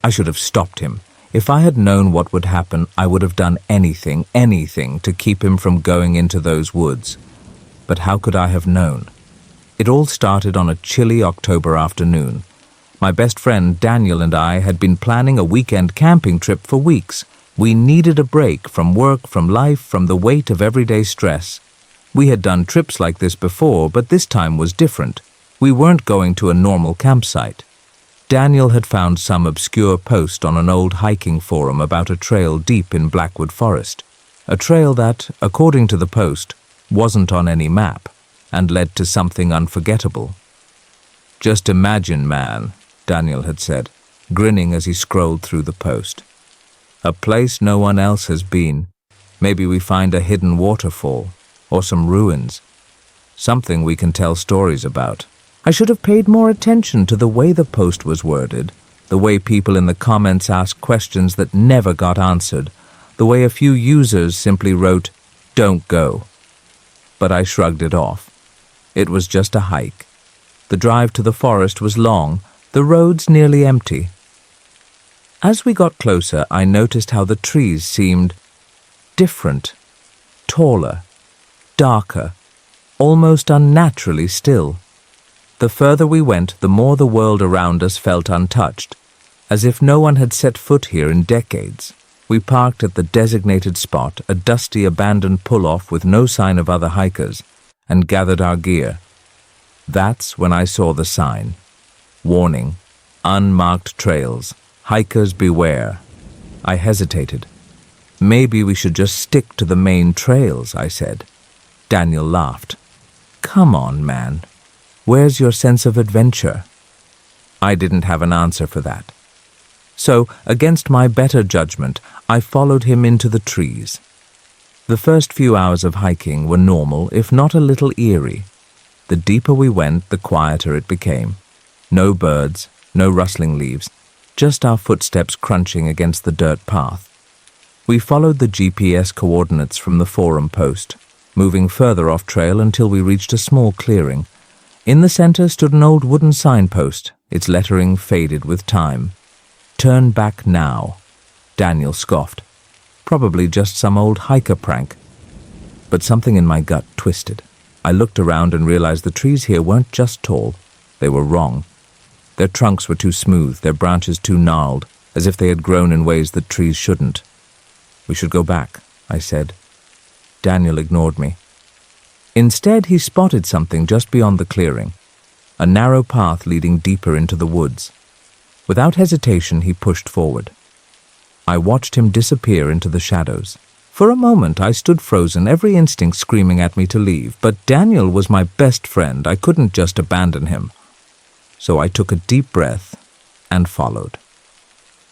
I should have stopped him. If I had known what would happen, I would have done anything to keep him from going into those woods. But how could I have known? It all started on a chilly October afternoon. My best friend Daniel and I had been planning a weekend camping trip for weeks. We needed a break from work, from life, from the weight of everyday stress. We had done trips like this before, but this time was different. We weren't going to a normal campsite. Daniel had found some obscure post on an old hiking forum about a trail deep in Blackwood Forest. A trail that, according to the post, wasn't on any map and led to something unforgettable. "Just imagine, man," Daniel had said, grinning as he scrolled through the post. "A place no one else has been. Maybe we find a hidden waterfall or some ruins. Something we can tell stories about." I should have paid more attention to the way the post was worded, the way people in the comments asked questions that never got answered, the way a few users simply wrote, "Don't go." But I shrugged it off. It was just a hike. The drive to the forest was long, the roads nearly empty. As we got closer, I noticed how the trees seemed different, taller, darker, almost unnaturally still. The further we went, the more the world around us felt untouched, as if no one had set foot here in decades. We parked at the designated spot, a dusty abandoned pull-off with no sign of other hikers, and gathered our gear. That's when I saw the sign. Warning, unmarked trails, hikers beware. I hesitated. "Maybe we should just stick to the main trails," I said. Daniel laughed. "Come on, man. Where's your sense of adventure?" I didn't have an answer for that. So, against my better judgment, I followed him into the trees. The first few hours of hiking were normal, if not a little eerie. The deeper we went, the quieter it became. No birds, no rustling leaves, just our footsteps crunching against the dirt path. We followed the GPS coordinates from the forum post, moving further off trail until we reached a small clearing. In the center stood an old wooden signpost, its lettering faded with time. "Turn back now," Daniel scoffed. Probably just some old hiker prank. But something in my gut twisted. I looked around and realized the trees here weren't just tall, they were wrong. Their trunks were too smooth, their branches too gnarled, as if they had grown in ways that trees shouldn't. "We should go back," I said. Daniel ignored me. Instead, he spotted something just beyond the clearing, a narrow path leading deeper into the woods. Without hesitation, he pushed forward. I watched him disappear into the shadows. For a moment, I stood frozen, every instinct screaming at me to leave, but Daniel was my best friend. I couldn't just abandon him. So I took a deep breath and followed.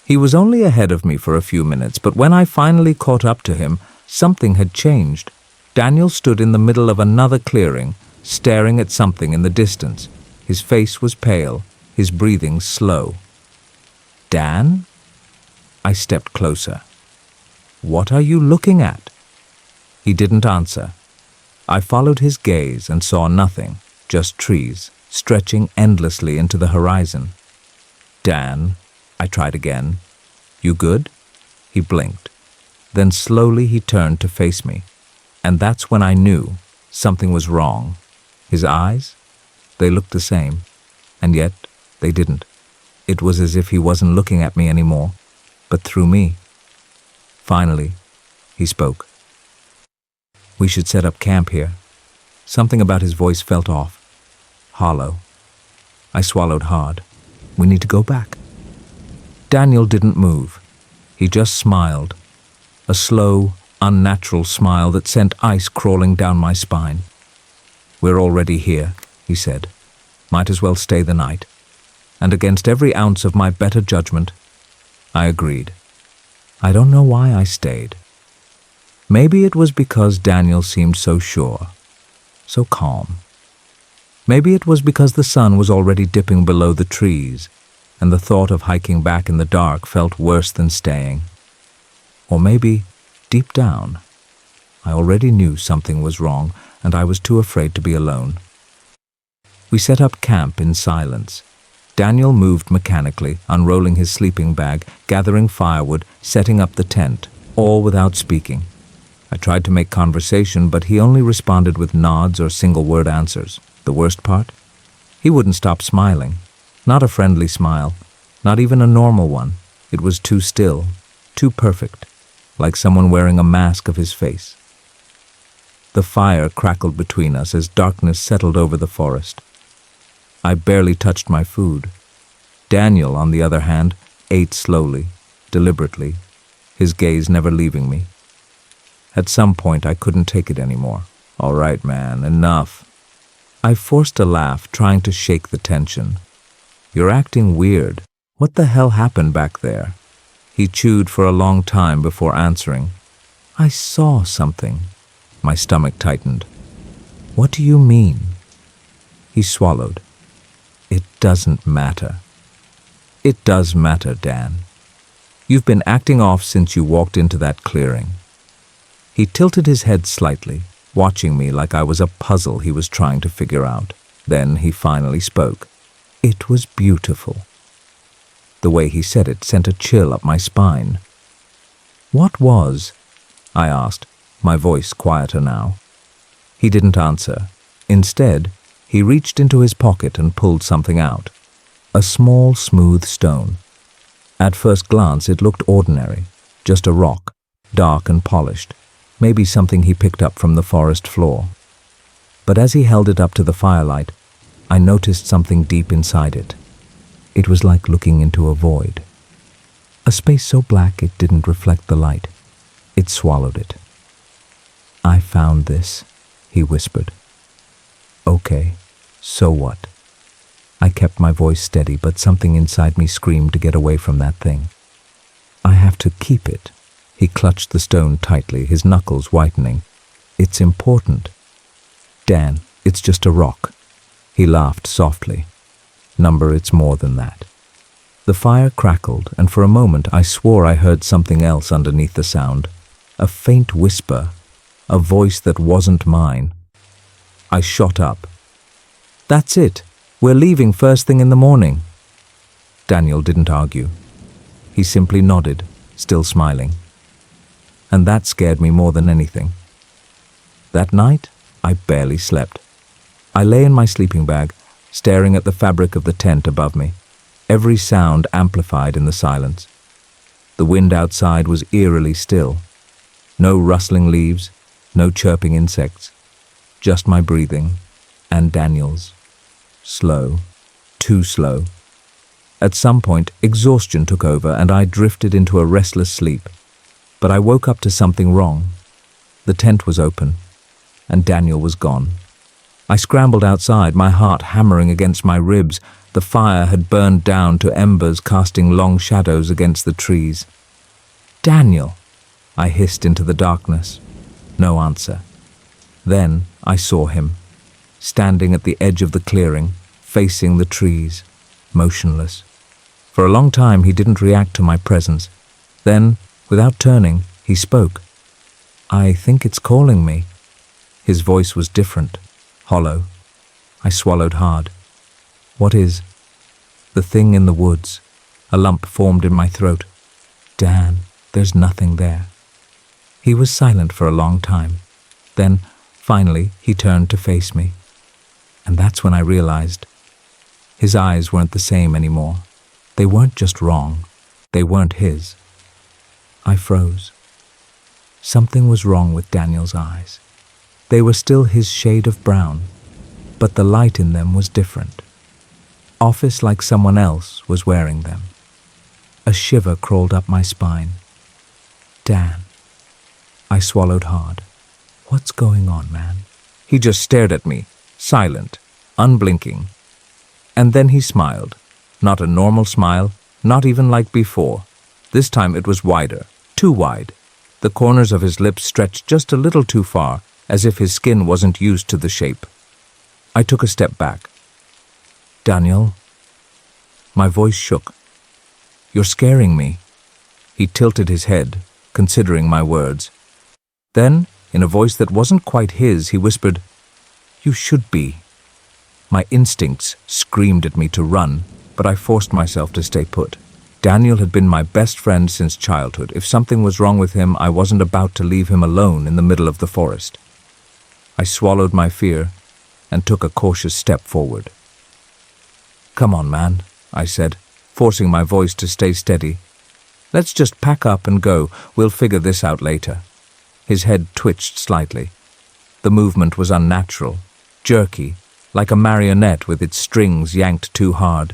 He was only ahead of me for a few minutes, but when I finally caught up to him, something had changed. Daniel stood in the middle of another clearing, staring at something in the distance. His face was pale, his breathing slow. "Dan?" I stepped closer. "What are you looking at?" He didn't answer. I followed his gaze and saw nothing, just trees, stretching endlessly into the horizon. "Dan," I tried again. "You good?" He blinked. Then slowly he turned to face me. And that's when I knew something was wrong. His eyes? They looked the same, and yet they didn't. It was as if he wasn't looking at me anymore, but through me. Finally, he spoke. "We should set up camp here." Something about his voice felt off, hollow. I swallowed hard. "We need to go back." Daniel didn't move. He just smiled, a slow, unnatural smile that sent ice crawling down my spine. "We're already here," he said. "Might as well stay the night." And against every ounce of my better judgment, I agreed. I don't know why I stayed. Maybe it was because Daniel seemed so sure, so calm. Maybe it was because the sun was already dipping below the trees, and the thought of hiking back in the dark felt worse than staying. Or maybe, deep down, I already knew something was wrong, and I was too afraid to be alone. We set up camp in silence. Daniel moved mechanically, unrolling his sleeping bag, gathering firewood, setting up the tent, all without speaking. I tried to make conversation, but he only responded with nods or single-word answers. The worst part? He wouldn't stop smiling. Not a friendly smile, not even a normal one. It was too still, too perfect, like someone wearing a mask of his face. The fire crackled between us as darkness settled over the forest. I barely touched my food. Daniel, on the other hand, ate slowly, deliberately, his gaze never leaving me. At some point, I couldn't take it anymore. "All right, man, enough." I forced a laugh, trying to shake the tension. "You're acting weird. What the hell happened back there?" He chewed for a long time before answering. "I saw something." My stomach tightened. "What do you mean?" He swallowed. "It doesn't matter." "It does matter, Dan. You've been acting off since you walked into that clearing." He tilted his head slightly, watching me like I was a puzzle he was trying to figure out. Then he finally spoke. "It was beautiful." The way he said it sent a chill up my spine. "What was?" I asked, my voice quieter now. He didn't answer. Instead, he reached into his pocket and pulled something out. A small, smooth stone. At first glance, it looked ordinary, just a rock, dark and polished, maybe something he picked up from the forest floor. But as he held it up to the firelight, I noticed something deep inside it. It was like looking into a void. A space so black it didn't reflect the light. It swallowed it. "I found this," he whispered. "Okay, so what?" I kept my voice steady, but something inside me screamed to get away from that thing. "I have to keep it." He clutched the stone tightly, his knuckles whitening. "It's important." "Dan, it's just a rock." He laughed softly. "Number, it's more than that." The fire crackled, and for a moment I swore I heard something else underneath the sound. A faint whisper, a voice that wasn't mine. I shot up. "That's it. We're leaving first thing in the morning." Daniel didn't argue. He simply nodded, still smiling. And that scared me more than anything. That night, I barely slept. I lay in my sleeping bag, staring at the fabric of the tent above me, every sound amplified in the silence. The wind outside was eerily still. No rustling leaves, no chirping insects, just my breathing and Daniel's. Slow, too slow. At some point, exhaustion took over and I drifted into a restless sleep. But I woke up to something wrong. The tent was open, and Daniel was gone. I scrambled outside, my heart hammering against my ribs. The fire had burned down to embers, casting long shadows against the trees. "Daniel!" I hissed into the darkness. No answer. Then I saw him, standing at the edge of the clearing, facing the trees, motionless. For a long time he didn't react to my presence. Then, without turning, he spoke. "I think it's calling me." His voice was different, hollow. I swallowed hard. "What is?" "The thing in the woods." A lump formed in my throat. "Dan, there's nothing there." He was silent for a long time. Then, finally, he turned to face me. And that's when I realized. His eyes weren't the same anymore. They weren't just wrong. They weren't his. I froze. Something was wrong with Daniel's eyes. They were still his shade of brown, but the light in them was different. Office like someone else was wearing them. A shiver crawled up my spine. "Dan." I swallowed hard. "What's going on, man?" He just stared at me, silent, unblinking. And then he smiled. Not a normal smile, not even like before. This time it was wider, too wide. The corners of his lips stretched just a little too far, as if his skin wasn't used to the shape. I took a step back. "Daniel?" My voice shook. "You're scaring me." He tilted his head, considering my words. Then, in a voice that wasn't quite his, he whispered, "You should be." My instincts screamed at me to run, but I forced myself to stay put. Daniel had been my best friend since childhood. If something was wrong with him, I wasn't about to leave him alone in the middle of the forest. I swallowed my fear and took a cautious step forward. "Come on, man," I said, forcing my voice to stay steady. "Let's just pack up and go. We'll figure this out later." His head twitched slightly. The movement was unnatural, jerky, like a marionette with its strings yanked too hard.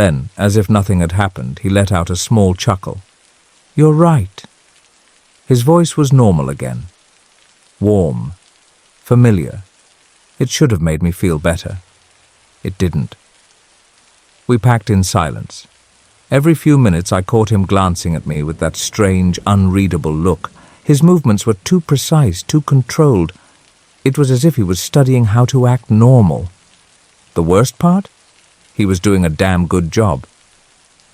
Then, as if nothing had happened, he let out a small chuckle. "You're right." His voice was normal again. Warm. Familiar. It should have made me feel better. It didn't. We packed in silence. Every few minutes I caught him glancing at me with that strange, unreadable look. His movements were too precise, too controlled. It was as if he was studying how to act normal. The worst part? He was doing a damn good job.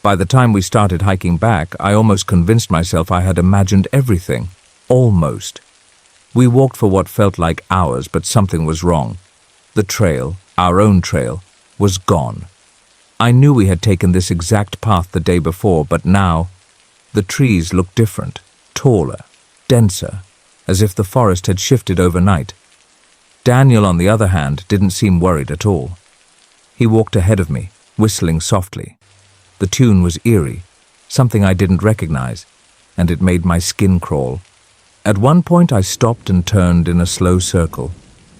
By the time we started hiking back, I almost convinced myself I had imagined everything. Almost. We walked for what felt like hours, but something was wrong. The trail, our own trail, was gone. I knew we had taken this exact path the day before, but now the trees looked different, taller, denser, as if the forest had shifted overnight. Daniel, on the other hand, didn't seem worried at all. He walked ahead of me, whistling softly. The tune was eerie, something I didn't recognize, and it made my skin crawl. At one point I stopped and turned in a slow circle.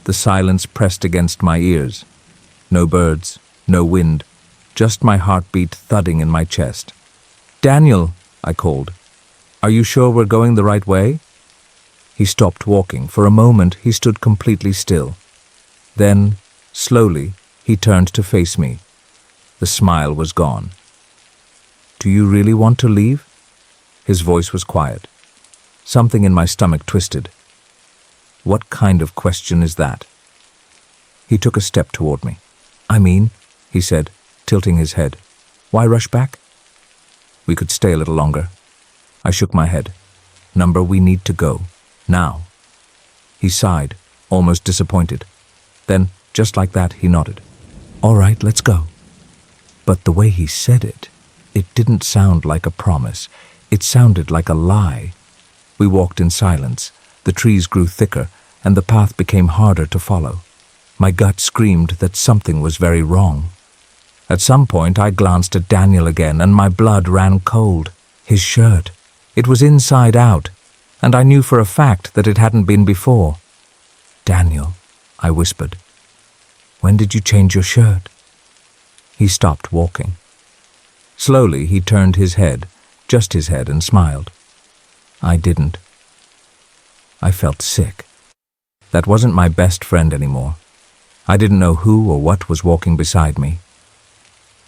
The silence pressed against my ears. No birds, no wind, just my heartbeat thudding in my chest. "Daniel," I called. "Are you sure we're going the right way?" He stopped walking. For a moment he stood completely still. Then, slowly, he turned to face me. The smile was gone. "Do you really want to leave?" His voice was quiet. Something in my stomach twisted. What kind of question is that? He took a step toward me. "I mean," he said, tilting his head, "why rush back? We could stay a little longer." I shook my head. "Number, we need to go. Now." He sighed, almost disappointed. Then, just like that, he nodded. "All right, let's go." But the way he said it didn't sound like a promise. It sounded like a lie. We walked in silence. The trees grew thicker, and the path became harder to follow. My gut screamed that something was very wrong. At some point, I glanced at Daniel again, and my blood ran cold. His shirt. It was inside out, and I knew for a fact that it hadn't been before. "Daniel," I whispered, "when did you change your shirt?" He stopped walking. Slowly, he turned his head, just his head, and smiled. I didn't. I felt sick. That wasn't my best friend anymore. I didn't know who or what was walking beside me.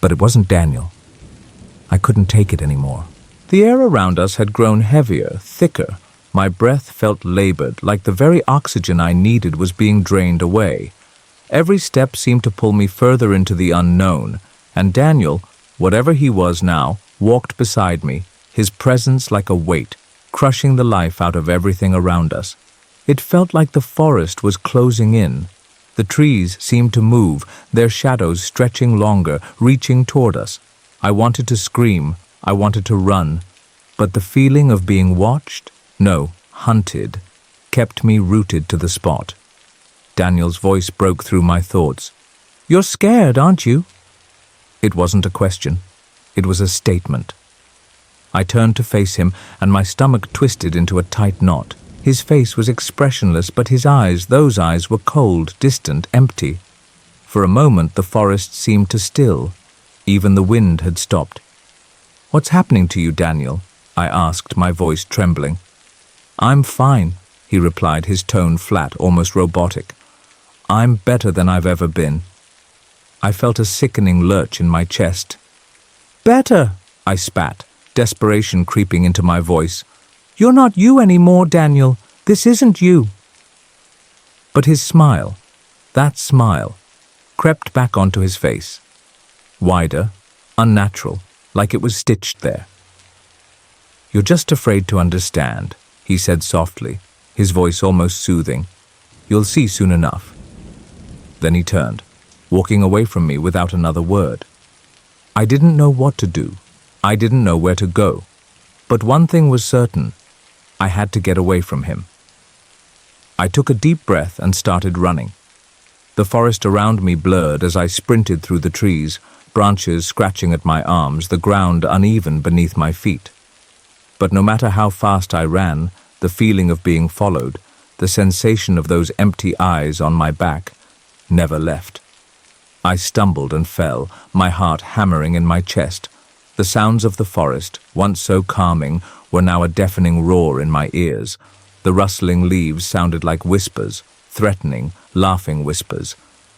But it wasn't Daniel. I couldn't take it anymore. The air around us had grown heavier, thicker. My breath felt labored, like the very oxygen I needed was being drained away. Every step seemed to pull me further into the unknown, and Daniel, whatever he was now, walked beside me, his presence like a weight, crushing the life out of everything around us. It felt like the forest was closing in. The trees seemed to move, their shadows stretching longer, reaching toward us. I wanted to scream, I wanted to run, but the feeling of being watched, no, hunted, kept me rooted to the spot. Daniel's voice broke through my thoughts. "You're scared, aren't you?" It wasn't a question. It was a statement. I turned to face him, and my stomach twisted into a tight knot. His face was expressionless, but his eyes, those eyes, were cold, distant, empty. For a moment the forest seemed to still. Even the wind had stopped. "What's happening to you, Daniel?" I asked, my voice trembling. "I'm fine," he replied, his tone flat, almost robotic. "I'm better than I've ever been." I felt a sickening lurch in my chest. "Better," I spat, desperation creeping into my voice. "You're not you anymore, Daniel. This isn't you." But his smile, that smile, crept back onto his face. Wider, unnatural, like it was stitched there. "You're just afraid to understand," he said softly, his voice almost soothing. "You'll see soon enough." Then he turned, walking away from me without another word. I didn't know what to do. I didn't know where to go. But one thing was certain. I had to get away from him. I took a deep breath and started running. The forest around me blurred as I sprinted through the trees, branches scratching at my arms, the ground uneven beneath my feet. But no matter how fast I ran, the feeling of being followed, the sensation of those empty eyes on my back, never left. I stumbled and fell, my heart hammering in my chest. The sounds of the forest, once so calming, were now a deafening roar in my ears. The rustling leaves sounded like whispers, threatening, laughing whispers.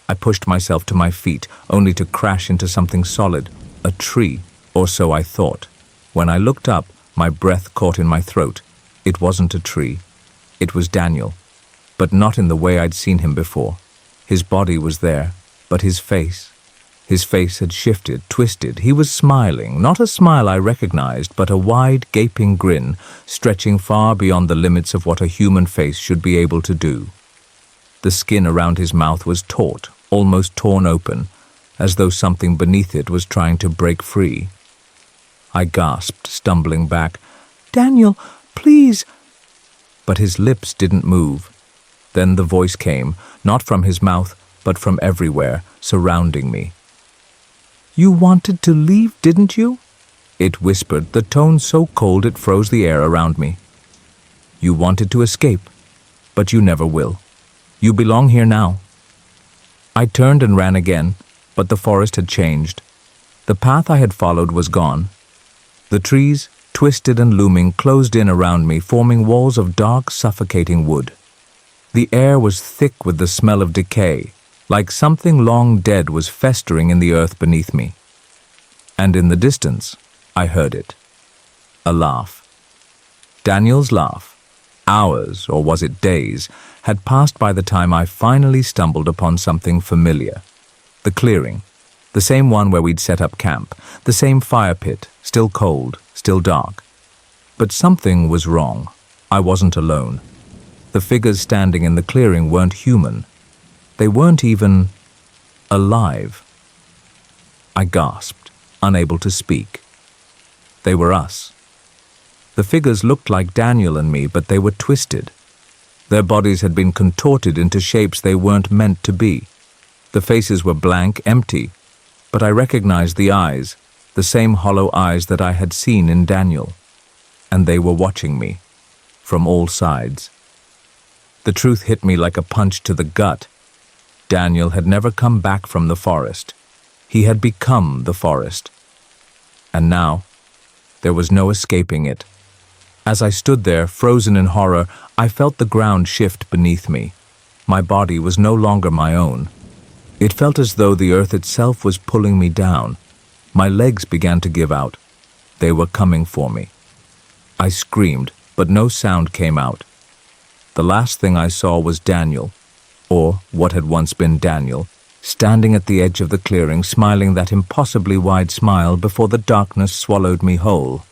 I pushed myself to my feet, only to crash into something solid, a tree, or so I thought. When I looked up, my breath caught in my throat. It wasn't a tree. It was Daniel, but not in the way I'd seen him before. His body was there, but his face had shifted, twisted. He was smiling, not a smile I recognized, but a wide, gaping grin, stretching far beyond the limits of what a human face should be able to do. The skin around his mouth was taut, almost torn open, as though something beneath it was trying to break free. I gasped, stumbling back. "Daniel, please!" But his lips didn't move. Then the voice came, not from his mouth, but from everywhere, surrounding me. "You wanted to leave, didn't you?" It whispered, the tone so cold it froze the air around me. "You wanted to escape, but you never will. You belong here now." I turned and ran again, but the forest had changed. The path I had followed was gone. The trees, twisted and looming, closed in around me, forming walls of dark, suffocating wood. The air was thick with the smell of decay, like something long dead was festering in the earth beneath me. And in the distance, I heard it. A laugh. Daniel's laugh. Hours, or was it days, had passed by the time I finally stumbled upon something familiar. The clearing. The same one where we'd set up camp. The same fire pit, still cold, still dark. But something was wrong. I wasn't alone. The figures standing in the clearing weren't human. They weren't even alive. I gasped, unable to speak. They were us. The figures looked like Daniel and me, but they were twisted. Their bodies had been contorted into shapes they weren't meant to be. The faces were blank, empty, but I recognized the eyes, the same hollow eyes that I had seen in Daniel. And they were watching me, from all sides. The truth hit me like a punch to the gut. Daniel had never come back from the forest. He had become the forest. And now, there was no escaping it. As I stood there, frozen in horror, I felt the ground shift beneath me. My body was no longer my own. It felt as though the earth itself was pulling me down. My legs began to give out. They were coming for me. I screamed, but no sound came out. The last thing I saw was Daniel, or what had once been Daniel, standing at the edge of the clearing, smiling that impossibly wide smile before the darkness swallowed me whole.